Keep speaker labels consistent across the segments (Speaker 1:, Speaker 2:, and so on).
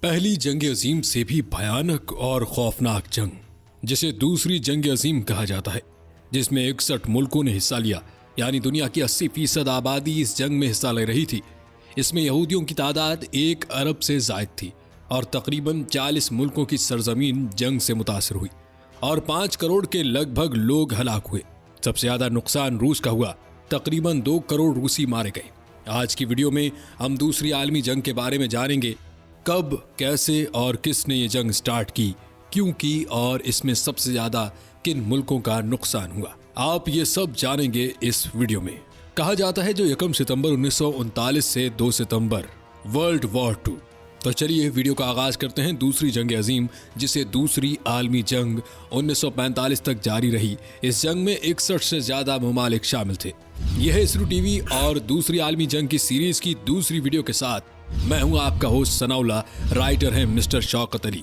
Speaker 1: पहली जंग अजीम से भी भयानक और खौफनाक जंग, जिसे दूसरी जंग अजीम कहा जाता है, जिसमें 61 मुल्कों ने हिस्सा लिया, यानी दुनिया की 80% आबादी इस जंग में हिस्सा ले रही थी। इसमें यहूदियों की तादाद 1 अरब से जायद थी और तकरीबन 40 मुल्कों की सरजमीन जंग से मुतासर हुई और 5 करोड़ के लगभग लोग हलाक हुए। सबसे ज्यादा नुकसान रूस का हुआ, तकरीबन 2 करोड़ रूसी मारे गए। आज की वीडियो में हम दूसरी आलमी जंग के बारे में जानेंगे, कब, कैसे और किसने ये जंग स्टार्ट की, क्यों की और इसमें सबसे ज्यादा किन मुल्कों का नुकसान हुआ। आप ये सब जानेंगे इस वीडियो में। कहा जाता है जो 1 सितंबर 1939 से 2 सितंबर वर्ल्ड वॉर 2। तो चलिए वीडियो का आगाज करते हैं दूसरी जंग अजीम, जिसे दूसरी आलमी जंग 1945 तक जारी रही। इस जंग में 61 से ज्यादा ममालिक शामिल थे। यह है इसरू टीवी और दूसरी आलमी जंग की सीरीज की दूसरी वीडियो के साथ मैं हूं आपका होस्ट सनाउल्लाह, राइटर है मिस्टर शौकत अली।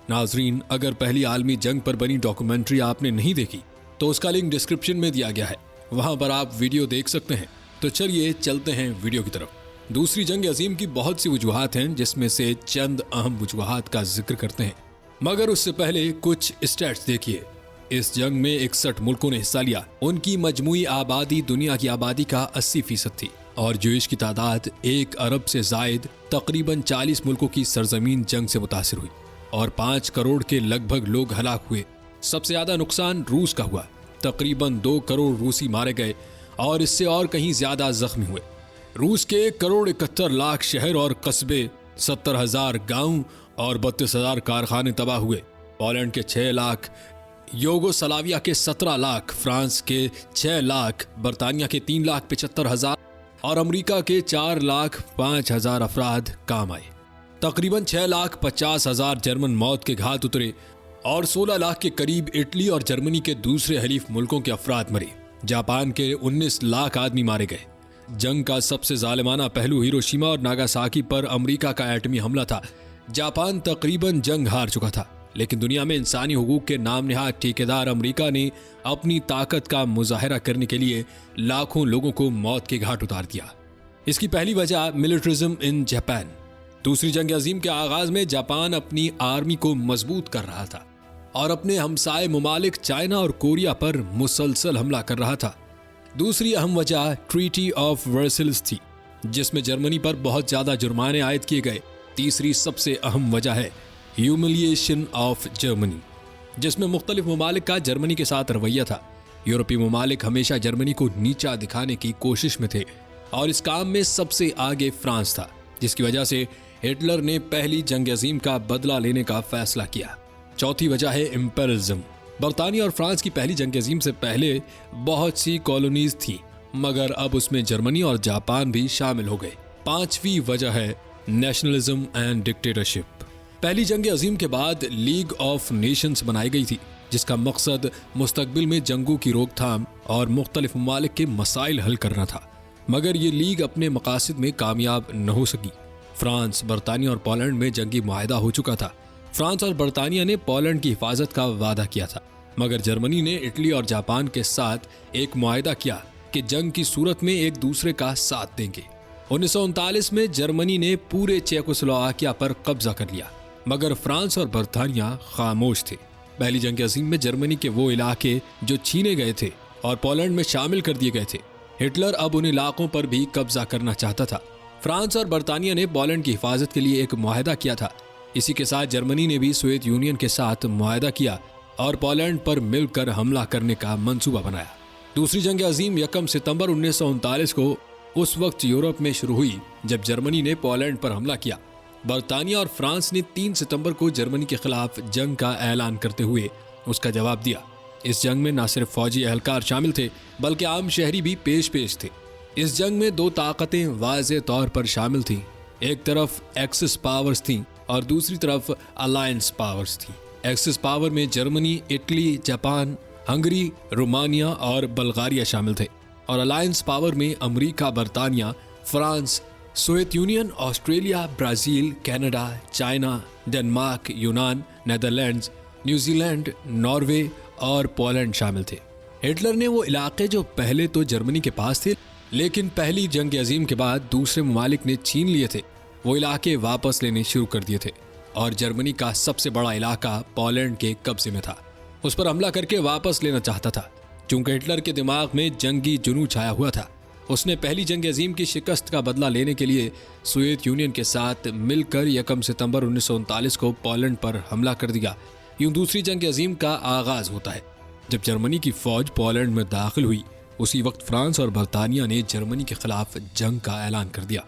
Speaker 1: नाजरीन, अगर पहली आलमी जंग पर बनी डॉक्यूमेंट्री आपने नहीं देखी तो उसका लिंक डिस्क्रिप्शन में दिया गया है, वहां पर आप वीडियो देख सकते हैं। तो चलिए चलते हैं वीडियो की तरफ। दूसरी जंग अजीम की बहुत सी वजूहात हैं, जिसमें से चंद अहम वजूहात का जिक्र करते हैं, मगर उससे पहले कुछ स्टैट्स देखिए। इस जंग में 61 मुल्कों ने हिस्सा लिया। उनकी मजमूई आबादी दुनिया की आबादी का 80% थी और जूश की तादाद 1 अरब से जायद तकरीबन 40 मुल्कों की सरजमीन जंग से मुतासिर हुई और 5 करोड़ के लगभग लोग हलाक हुए। सबसे ज्यादा नुकसान रूस का हुआ, तकरीबन 2 करोड़ रूसी मारे गए और इससे और कहीं ज्यादा जख्मी हुए। रूस के 1,71,00,000 शहर और कस्बे, 70,000 गांव और 32,000 कारखाने तबाह हुए। पोलैंड के 6 लाख, यूगोस्लाविया के 17 लाख, फ्रांस के 6 लाख, बरतानिया के 3,75,000 और अमेरिका के 4,05,000 अफराद काम आए। तकरीबन 6,50,000 जर्मन मौत के घाट उतरे और 16 लाख के करीब इटली और जर्मनी के दूसरे हलीफ मुल्कों के अफराद मरे। जापान के 19 लाख आदमी मारे गए। जंग का सबसे जालिमाना पहलू हिरोशिमा और नागासाकी पर अमेरिका का एटमी हमला था। जापान तकरीबन जंग हार चुका था, लेकिन दुनिया में इंसानी हुकूक के नाम निहाद ठेकेदार अमेरिका ने अपनी ताकत का मुजाहरा करने के लिए लाखों लोगों को मौत के घाट उतार दिया। इसकी पहली वजह मिलिट्रिज्म इन जापान। दूसरी जंग अजीम के आगाज में जापान अपनी आर्मी को मजबूत कर रहा था और अपने हमसाए ममालिक चाइना और कोरिया पर मुसलसल हमला कर रहा था। दूसरी अहम वजह ट्रीटी ऑफ वर्सल्स थी, जिसमें जर्मनी पर बहुत ज्यादा जुर्माने आयद किए गए। तीसरी सबसे अहम वजह है ह्यूमिलिएशन ऑफ जर्मनी, जिसमें मुख्तलिफ ममालिक का जर्मनी के साथ रवैया था। यूरोपीय ममालिक हमेशा जर्मनी को नीचा दिखाने की कोशिश में थे और इस काम में सबसे आगे फ्रांस था, जिसकी वजह से हिटलर ने पहली जंग अजीम का बदला लेने का फैसला किया। चौथी वजह है इंपेरियलिज्म। बरतानिया और फ्रांस की पहली जंग अजीम से पहले बहुत सी कॉलोनीज थी, मगर अब उसमें जर्मनी और जापान भी शामिल हो गए। पांचवी वजह है नेशनलिज्म एंड डिक्टेटरशिप। पहली जंग अजीम के बाद लीग ऑफ नेशंस बनाई गई थी, जिसका मकसद मुस्तकबिल में जंगों की रोकथाम और मुख्तलिफ ममालिक के मसाइल हल करना था, मगर ये लीग अपने मकासद में कामयाब न हो सकी। फ्रांस, बरतानिया और पोलैंड में जंगी मुआहदा हो चुका था। फ्रांस और बरतानिया ने पोलैंड की हिफाजत का वादा किया था, मगर जर्मनी ने इटली और जापान के साथ एक मुआहदा किया कि जंग की सूरत में एक दूसरे का साथ देंगे। 1939 में जर्मनी ने पूरे चेकोस्लोवाकिया पर कब्जा कर लिया, मगर फ्रांस और बरतानिया खामोश थे। पहली जंग अजीम में जर्मनी के वो इलाके जो छीने गए थे और पोलैंड में शामिल कर दिए गए थे, हिटलर अब उन इलाकों पर भी कब्जा करना चाहता था। फ्रांस और बरतानिया ने पोलैंड की हिफाजत के लिए एक मुआहदा किया था। इसी के साथ जर्मनी ने भी सोवियत यूनियन के साथ मुआहदा किया और पोलैंड पर मिलकर हमला करने का मंसूबा बनाया। दूसरी जंग अजीम 1 सितंबर 1939 को उस वक्त यूरोप में शुरू हुई जब जर्मनी ने पोलैंड पर हमला किया। बरतानिया और फ्रांस ने 3 सितंबर को जर्मनी के खिलाफ जंग का ऐलान करते हुए उसका जवाब दिया। इस जंग में न सिर्फ फौजी एहलकार शामिल थे, बल्कि आम शहरी भी पेश थे। इस जंग में 2 ताकतें वाज़ेह तौर पर शामिल थीं। एक तरफ एक्सिस पावर्स थीं और दूसरी तरफ अलायंस पावर्स थीं। एक्सिस पावर में Germany, Italy, Japan, Hungary, Romania और बल्गारिया शामिल थे और अलायंस पावर में अमेरिका, बरतानिया, France, Soviet union, Australia, Brazil, Canada, China, Denmark, यूनान, नेदरलैंड्स, न्यूजीलैंड, नॉर्वे और पोलैंड शामिल थे। हिटलर ने वो इलाके जो पहले तो जर्मनी के पास थे, लेकिन पहली जंग अजीम के बाद दूसरे ममालिक ने छीन लिए थे, वो इलाके वापस लेने शुरू कर दिए थे और जर्मनी का सबसे बड़ा इलाका पोलैंड के कब्जे में था। उस पर हमला करके वापस लेना चाहता था। चूंकि हिटलर के दिमाग में जंगी जुनून छाया हुआ था, उसने पहली जंग अजीम की शिकस्त का बदला लेने के लिए सोवियत यूनियन के साथ मिलकर 1 सितंबर 1939 को पोलैंड पर हमला कर दिया। यूं दूसरी जंग अजीम का आगाज होता है। जब जर्मनी की फौज पोलैंड में दाखिल हुई, उसी वक्त फ्रांस और बरतानिया ने जर्मनी के खिलाफ जंग का ऐलान कर दिया।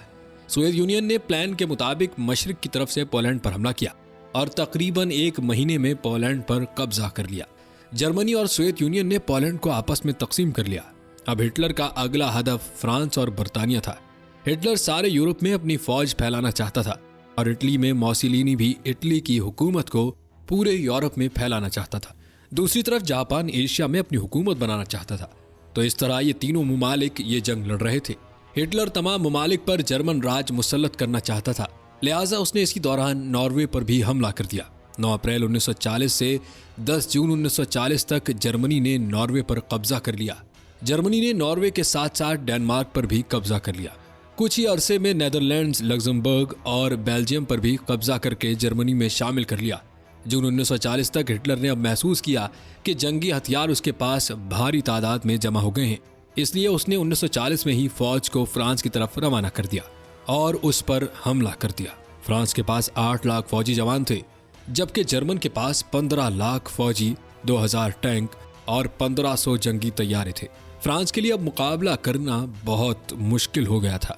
Speaker 1: सोवियत यूनियन ने प्लान के मुताबिक मशरिक की तरफ से पोलैंड पर हमला किया और तकरीबन 1 महीने में पोलैंड पर कब्जा कर लिया। जर्मनी और सोवियत यूनियन ने पोलैंड को आपस में तकसीम कर लिया। अब हिटलर का अगला हदफ फ्रांस और बरतानिया था। हिटलर सारे यूरोप में अपनी फौज फैलाना चाहता था और इटली में मौसिलिनी भी इटली की हुकूमत को पूरे यूरोप में फैलाना चाहता था। दूसरी तरफ जापान एशिया में अपनी हुकूमत बनाना चाहता था। तो इस तरह ये तीनों ममालिक ये जंग लड़ रहे थे। हिटलर तमाम ममालिक पर जर्मन राज मुसल्लत करना चाहता था, लिहाजा उसने इसी दौरान नॉर्वे पर भी हमला कर दिया। 9 अप्रैल 1940 से 10 जून 1940 तक जर्मनी ने नॉर्वे पर कब्जा कर लिया। जर्मनी ने नॉर्वे के साथ साथ डेनमार्क पर भी कब्जा कर लिया। कुछ ही अरसे में नेदरलैंड्स, लग्जमबर्ग और बेल्जियम पर भी कब्जा करके जर्मनी में शामिल कर लिया। जून 1940 तक हिटलर ने अब महसूस किया कि जंगी हथियार उसके पास भारी तादाद में जमा हो गए हैं, इसलिए उसने 1940 में ही फौज को फ्रांस की तरफ रवाना कर दिया और उस पर हमला कर दिया। फ्रांस के पास 8 लाख फौजी जवान थे, जबकि जर्मन के पास 15 लाख फौजी, 2000 टैंक और 1500 जंगी तैयारे थे। फ्रांस के लिए अब मुकाबला करना बहुत मुश्किल हो गया था।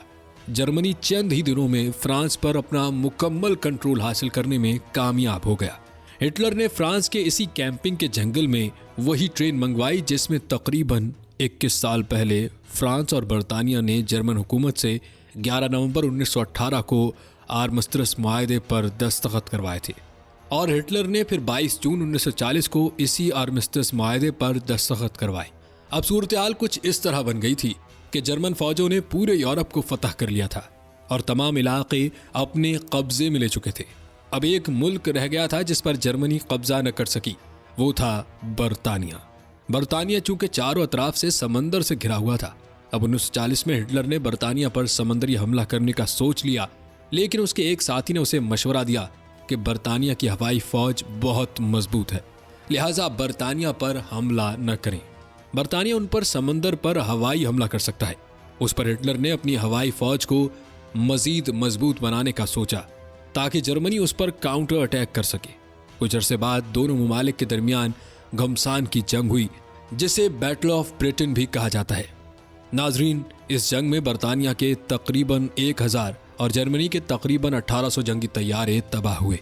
Speaker 1: जर्मनी चंद ही दिनों में फ्रांस पर अपना मुकम्मल कंट्रोल हासिल करने में कामयाब हो गया। हिटलर ने फ्रांस के इसी कैंपिंग के जंगल में वही ट्रेन मंगवाई जिसमें तकरीबन 21 साल पहले फ्रांस और बरतानिया ने जर्मन हुकूमत से 11 नवंबर 1918 को आर्मस्ट्रस मुआहदे पर दस्तखत करवाए थे और हिटलर ने फिर 22 जून 1940 को इसी आर्मस्ट्रस मुआहदे पर दस्तखत करवाए। अब सूरत हाल कुछ इस तरह बन गई थी कि जर्मन फौजों ने पूरे यूरोप को फतह कर लिया था और तमाम इलाके अपने कब्जे में ले चुके थे। अब एक मुल्क रह गया था जिस पर जर्मनी कब्जा न कर सकी, वो था बरतानिया। बरतानिया चूंकि चारों अतराफ से समंदर से घिरा हुआ था। अब 1940 में हिटलर ने बरतानिया पर समंदरी हमला करने का सोच लिया, लेकिन उसके एक साथी ने उसे मशवरा दिया कि बरतानिया की हवाई फौज बहुत मजबूत है, लिहाजा बरतानिया पर हमला न करें। बरतानिया उन पर समंदर पर हवाई हमला कर सकता है। उस पर हिटलर ने अपनी हवाई फौज को मजीद मजबूत बनाने का सोचा ताकि जर्मनी उस पर काउंटर अटैक कर सके। कुछ अरसे बाद दोनों ममालिक के दरमियान घमसान की जंग हुई, जिसे बैटल ऑफ ब्रिटेन भी कहा जाता है। नाजरीन, इस जंग में बरतानिया के तकरीबन 1000 और जर्मनी के तकरीबन 1800 जंगी तैयारे तबाह हुए।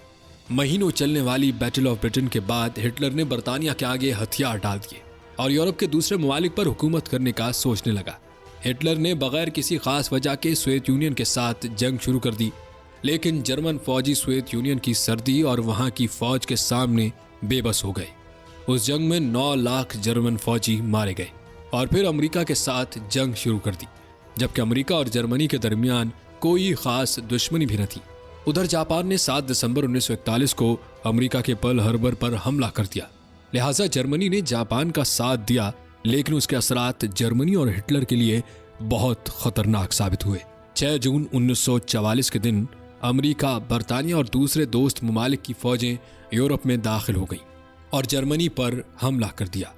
Speaker 1: महीनों चलने वाली बैटल ऑफ ब्रिटेन के बाद हिटलर ने बरतानिया के आगे हथियार डाल दिए और यूरोप के दूसरे ममालिक पर हुकूमत करने का सोचने लगा। हिटलर ने बगैर किसी खास वजह के सोवियत यूनियन के साथ जंग शुरू कर दी, लेकिन जर्मन फौजी सोवियत यूनियन की सर्दी और वहां की फौज के सामने बेबस हो गए। उस जंग में 9 लाख जर्मन फौजी मारे गए और फिर अमेरिका के साथ जंग शुरू कर दी, जबकि अमेरिका और जर्मनी के दरमियान कोई खास दुश्मनी भी न थी। उधर जापान ने 7 दिसंबर 1941 को अमेरिका के पर्ल हार्बर पर हमला कर दिया, लिहाजा जर्मनी ने जापान का साथ दिया, लेकिन उसके असरात जर्मनी और हिटलर के लिए बहुत खतरनाक साबित हुए। 6 जून 1944 के दिन अमेरिका, बरतानिया और दूसरे दोस्त ममालिक की फौजें यूरोप में दाखिल हो गईं और जर्मनी पर हमला कर दिया।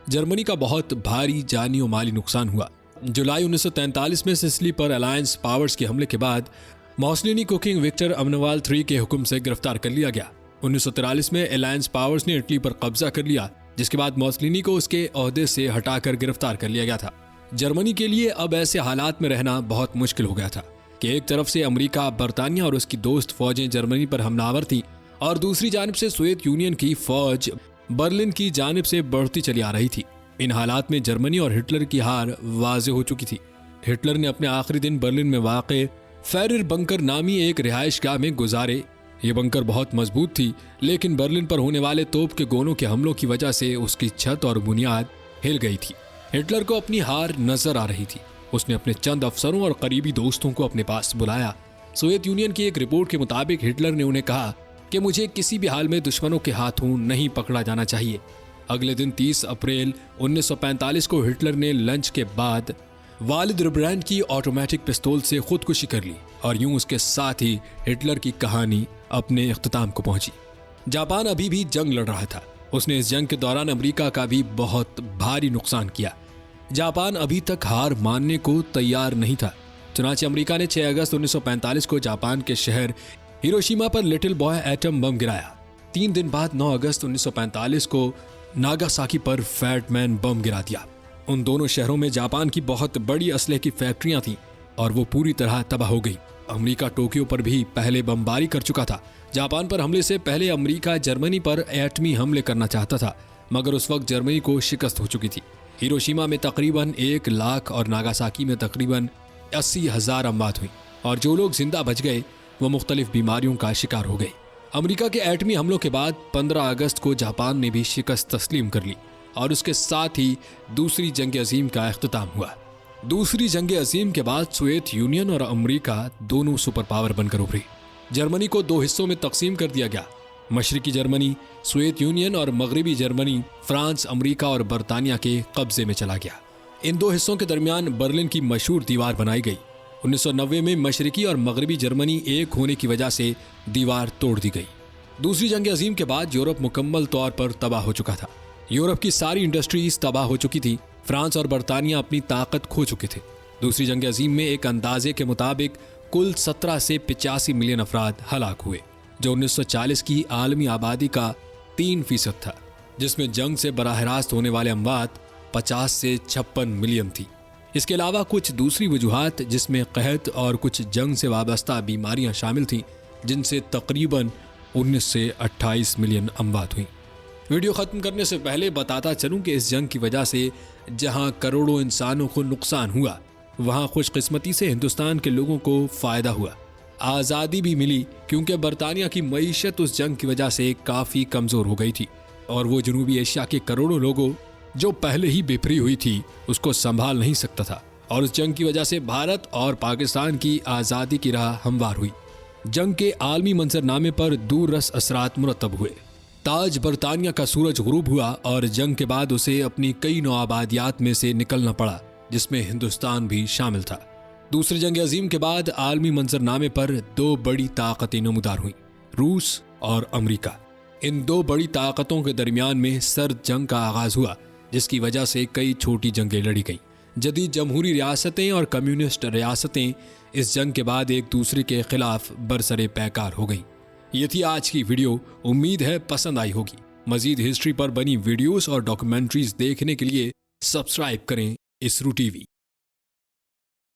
Speaker 1: जर्मनी का बहुत भारी जानी और माली नुकसान हुआ। जुलाई 1943 में सिसिली पर अलायंस पावर्स के हमले के बाद मौसलिनी को किंग विक्टर अमनवाल III के हुक्म से गिरफ्तार कर लिया गया। 1943 में अलायंस पावर्स ने इटली पर कब्जा कर लिया, जिसके बाद मौसलिनी को उसके ओहदे से हटाकर गिरफ्तार कर लिया गया था। जर्मनी के लिए अब ऐसे हालात में रहना बहुत मुश्किल हो गया था कि एक तरफ से अमेरिका, बरतानिया और उसकी दोस्त फौजें जर्मनी पर हमलावर थीं और दूसरी जानिब से सोवियत यूनियन की फौज बर्लिन की जानिब से बढ़ती चली आ रही थी। इन हालात में जर्मनी और हिटलर की हार वाज़ेह हो चुकी थी। हिटलर ने अपने आखिरी दिन बर्लिन में वाक़े फेरिर बंकर नामी एक रिहाइशगाह में गुजारे। ये बंकर बहुत मजबूत थी, लेकिन बर्लिन पर होने वाले तोप के गोलों के हमलों की वजह से उसकी छत और बुनियाद हिल गई थी। हिटलर को अपनी हार नजर आ रही थी। उसने अपने चंद अफसरों और करीबी दोस्तों को अपने पास बुलाया। सोवियत यूनियन की एक रिपोर्ट के मुताबिक हिटलर ने उन्हें कहा कि मुझे किसी भी हाल में दुश्मनों के हाथों नहीं पकड़ा जाना चाहिए। अगले दिन 30 अप्रैल 1945 को हिटलर ने लंच के बाद वालिद रिब्रैंड की ऑटोमेटिक पिस्तौल से खुदकुशी कर ली और यूं उसके साथ ही हिटलर की कहानी अपने इख्तिताम को पहुंची। जापान अभी भी जंग लड़ रहा था। उसने इस जंग के दौरान अमेरिका का भी बहुत भारी नुकसान किया। जापान अभी तक हार मानने को तैयार नहीं था। चुनाचे अमेरिका ने 6 अगस्त 1945 को जापान के शहर हिरोशिमा पर लिटिल बॉय एटम बम गिराया। 3 दिन बाद 9 अगस्त 1945 को नागासाकी पर फैट मैन बम गिरा दिया। उन दोनों शहरों में जापान की बहुत बड़ी असलहे की फैक्ट्रियां थीं और वो पूरी तरह तबाह हो गई। अमेरिका टोक्यो पर भी पहले बमबारी कर चुका था। जापान पर हमले से पहले अमेरिका जर्मनी पर एटमी हमले करना चाहता था, मगर उस वक्त जर्मनी को शिकस्त हो चुकी थी। हिरोशिमा में तकरीबन 1 लाख और नागासाकी में तकरीबन 80,000 अमवात हुई और जो लोग जिंदा बच गए वो मुख्तलिफ बीमारियों का शिकार हो गए। अमेरिका के एटमी हमलों के बाद 15 अगस्त को जापान ने भी शिकस्त तस्लीम कर ली और उसके साथ ही दूसरी जंग अजीम का इख्तिताम हुआ। दूसरी जंग अजीम के बाद सोवियत यूनियन और अमेरिका दोनों सुपर पावर बनकर उभरी। जर्मनी को 2 हिस्सों में तकसीम कर दिया गया। मशरिकी जर्मनी सोवियत यूनियन और मगरबी जर्मनी फ्रांस, अमेरिका और बरतानिया के कब्जे में चला गया। इन 2 हिस्सों के दरमियान बर्लिन की मशहूर दीवार बनाई गई। 1990 में मशरिकी और मगरबी जर्मनी एक होने की वजह से दीवार तोड़ दी गई। दूसरी जंग अजीम के बाद यूरोप मुकम्मल तौर पर तबाह हो चुका था। यूरोप की सारी इंडस्ट्रीज तबाह हो चुकी थी। फ्रांस और बरतानिया अपनी ताकत खो चुके थे। दूसरी जंग अजीम में एक अंदाजे के मुताबिक कुल 17 से 85 मिलियन अफराद हलाक हुए, जो 1940 की आलमी आबादी का 3% था, जिसमें जंग से बराह रास्त होने वाले अमवात 50 से 56 मिलियन थी। इसके अलावा कुछ दूसरी वजूहात जिसमें कहत और कुछ जंग से वाबस्ता बीमारियां शामिल थीं, जिनसे तकरीबन 19 से 28 मिलियन अमवात हुई। वीडियो ख़त्म करने से पहले बताता चलूं कि इस जंग की वजह से जहां करोड़ों इंसानों को नुकसान हुआ, वहां खुशकिस्मती से हिंदुस्तान के लोगों को फ़ायदा हुआ। आज़ादी भी मिली क्योंकि बरतानिया की मईशत उस जंग की वजह से काफ़ी कमज़ोर हो गई थी और वो जनूबी एशिया के करोड़ों लोगों जो पहले ही बिखरी हुई थी उसको संभाल नहीं सकता था। और उस जंग की वजह से भारत और पाकिस्तान की आज़ादी की राह हमवार हुई। जंग के आलमी मंजरनामे पर दूररस असरात मुरतब हुए। ताज बरतानिया का सूरज गुरूब हुआ और जंग के बाद उसे अपनी कई नौआबादियात में से निकलना पड़ा, जिसमें हिंदुस्तान भी शामिल था। दूसरी जंग अजीम के बाद आलमी मंजरनामे पर 2 बड़ी ताकतें नमूदार हुईं, रूस और अमेरिका। इन 2 बड़ी ताकतों के दरमियान में सर्द जंग का आगाज हुआ, जिसकी वजह से कई छोटी जंगें लड़ी गईं। जदीद जमहूरी रियासतें और कम्युनिस्ट रियासतें इस जंग के बाद एक दूसरे के खिलाफ बरसरे पैकार हो गईं। ये थी आज की वीडियो। उम्मीद है पसंद आई होगी। मजीद हिस्ट्री पर बनी वीडियोस और डॉक्यूमेंट्रीज देखने के लिए सब्सक्राइब करें इसरू टीवी।